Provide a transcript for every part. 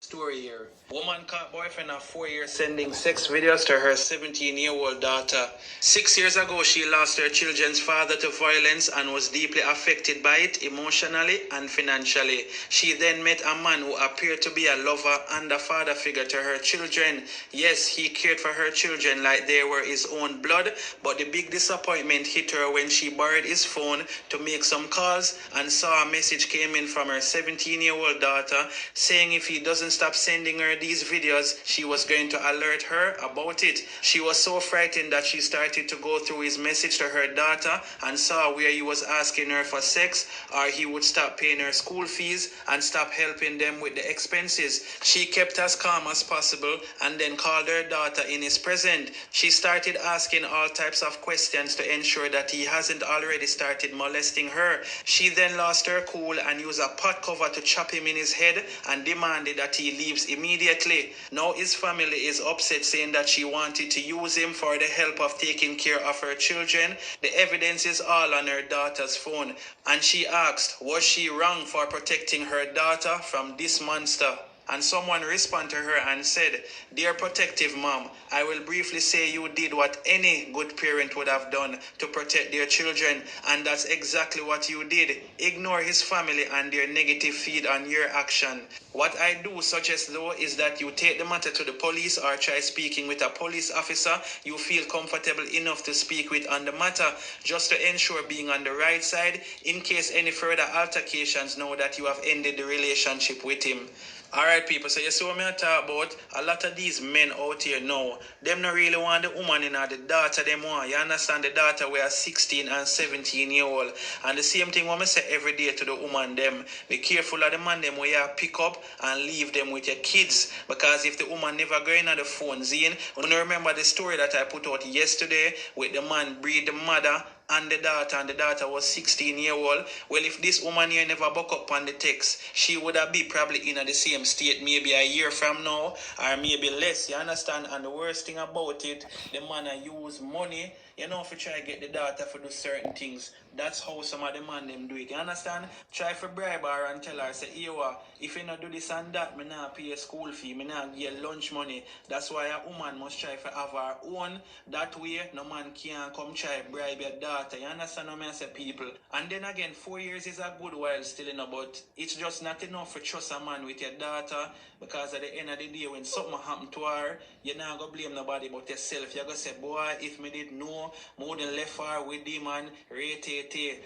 Story here. Woman caught boyfriend of 4 years sending sex videos to her 17-year-old daughter. 6 years ago, she lost her children's father to violence and was deeply affected by it emotionally and financially. She then met a man who appeared to be a lover and a father figure to her children. Yes, he cared for her children like they were his own blood, but the big disappointment hit her when she borrowed his phone to make some calls and saw a message came in from her 17-year-old daughter saying if he doesn't stop sending her these videos, she was going to alert her about it. She was so frightened that she started to go through his message to her daughter and saw where he was asking her for sex, or he would stop paying her school fees and stop helping them with the expenses. She kept as calm as possible and then called her daughter in his presence. She started asking all types of questions to ensure that he hasn't already started molesting her. She then lost her cool and used a pot cover to chop him in his head and demanded that he leaves immediately. Now his family is upset, saying that she wanted to use him for the help of taking care of her children. The evidence is all on her daughter's phone, and she asked, was she wrong for protecting her daughter from this monster? And someone responded to her and said, dear protective mom, I will briefly say you did what any good parent would have done to protect their children, and that's exactly what you did. Ignore his family and their negative feed on your action. What I do suggest though is that you take the matter to the police or try speaking with a police officer you feel comfortable enough to speak with on the matter, just to ensure being on the right side in case any further altercations now that you have ended the relationship with him. Alright people, so you see what I talk about? A lot of these men out here now, them not really want the woman in or the daughter them want. You understand, the daughter we are 16 and 17-year-old. And the same thing what I say every day to the woman them. Be careful of the man them where you pick up and leave them with your kids. Because if the woman never go in on the phone, Zine, you remember the story that I put out yesterday with the man breed the mother and the daughter was 16-year-old. Well, if this woman here never buck up on the text, she would have been probably in the same state maybe a year from now, or maybe less, you understand? And the worst thing about it, the man use money, you know, if you try to get the daughter for do certain things. That's how some of the man them do it, you understand? Try for bribe her and tell her, say, Ewa, if you not do this and that, me not pay a school fee, me not get lunch money. That's why a woman must try to have her own. That way, no man can come try bribe your daughter. You understand what I say, people? And then again, 4 years is a good while still, you know, but it's just not enough to trust a man with your daughter, because at the end of the day, when something happen to her, you're not going to blame nobody but yourself. You're going to say, boy, if me did know, more than left her with him and rate.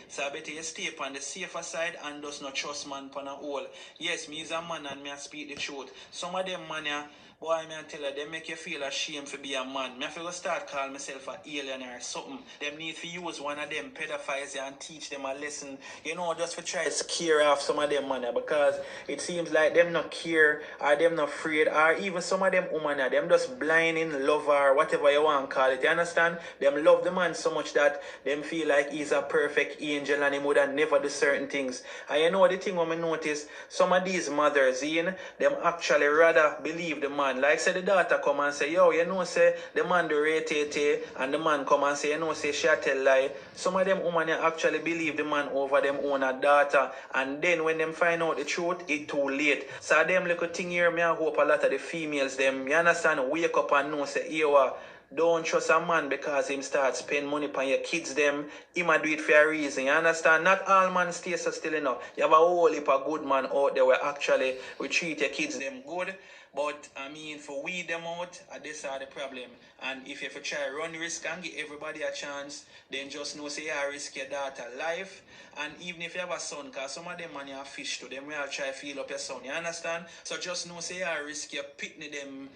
So I better you stay on the safer side and just not trust man upon a whole. Yes, me is a man and me I speak the truth. Some of them man, yeah, boy, me I tell you, they make you feel ashamed to be a man. Me have to start calling myself an alien or something. Them need to use one of them pedophiles and teach them a lesson, you know, just to try to scare off some of them man, because it seems like them not care or them not afraid, or even some of them women, them just blind in love or whatever you want to call it, you understand? Them love the man so much that them feel like he's a perfect angel and he would have never do certain things. And you know the thing when I notice, some of these mothers, them actually rather believe the man. Like say the daughter come and say, yo, you know, say the man do rate, and the man come and say, you know, say she a tell lie. Some of them women actually believe the man over them own a daughter, and then when them find out the truth, it too late. So them little thing here, me I hope a lot of the females them, you understand, wake up and know say, yo, don't trust a man because him start spend money on your kids them. He might do it for a reason, you understand? Not all man stay so still enough. You have a whole heap of good man out there where actually we treat your kids them good. But I mean, for weed them out, this are the problem. And if you try run risk and give everybody a chance, then just know say you risk your daughter life. And even if you have a son, because some of them man you have fish to them, we all try to feel up your son, you understand? So just know say you risk your pitney them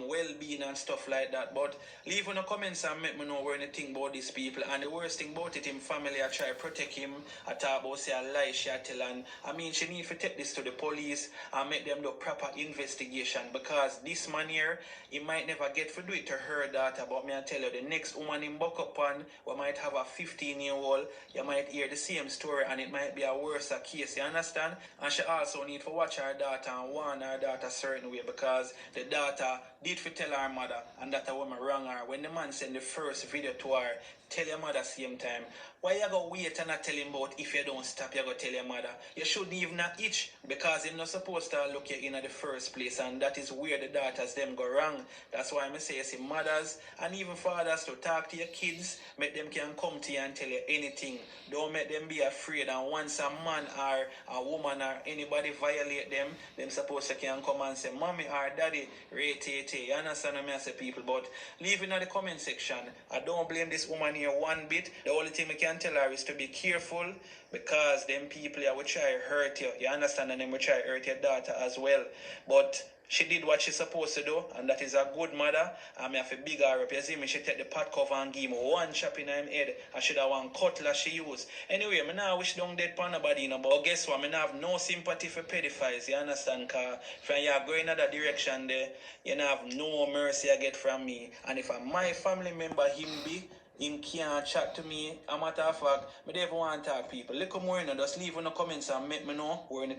well-being and stuff like that. But leave in the comments and make me know what you think about these people. And the worst thing about it, him family I try to protect him. I talk about say a lie she tell, and I mean she need to take this to the police and make them do proper investigation, because this man here, he might never get to do it to her daughter. But me I tell you, the next woman in buck up on, we might have a 15-year-old, you might hear the same story and it might be a worse case, you understand? And she also need to watch her daughter and warn her daughter a certain way, because the daughter did for tell her mother, and that a woman wrong her. When the man send the first video to her, tell your mother same time. Why you go wait and not tell him about if you don't stop, you go tell your mother? You shouldn't even not itch because him not supposed to look you in the first place, and that is where the daughters them go wrong. That's why I say see mothers and even fathers to talk to your kids, make them can come to you and tell you anything. Don't make them be afraid, and once a man or a woman or anybody violate them supposed to can come and say, mommy or daddy, rate. You understand what I say, people? But leave in the comment section. I don't blame this woman here one bit. The only thing we can tell her is to be careful because them people here will try to hurt you. You understand? And them will try to hurt your daughter as well. But she did what she's supposed to do, and that is a good mother. I have a big her up. You see me, she take the pot cover and give me one chop in her head. I should have one cutlass she use. Anyway, I now wish don't dead for nobody, you know, but guess what? I have no sympathy for pedophiles, you understand? Because from you going in that direction there, you have no mercy I get from me. And if my family member him can't chat to me, a matter of fact, I don't even want to talk people. Look more, just leave in the comments and make me know where in the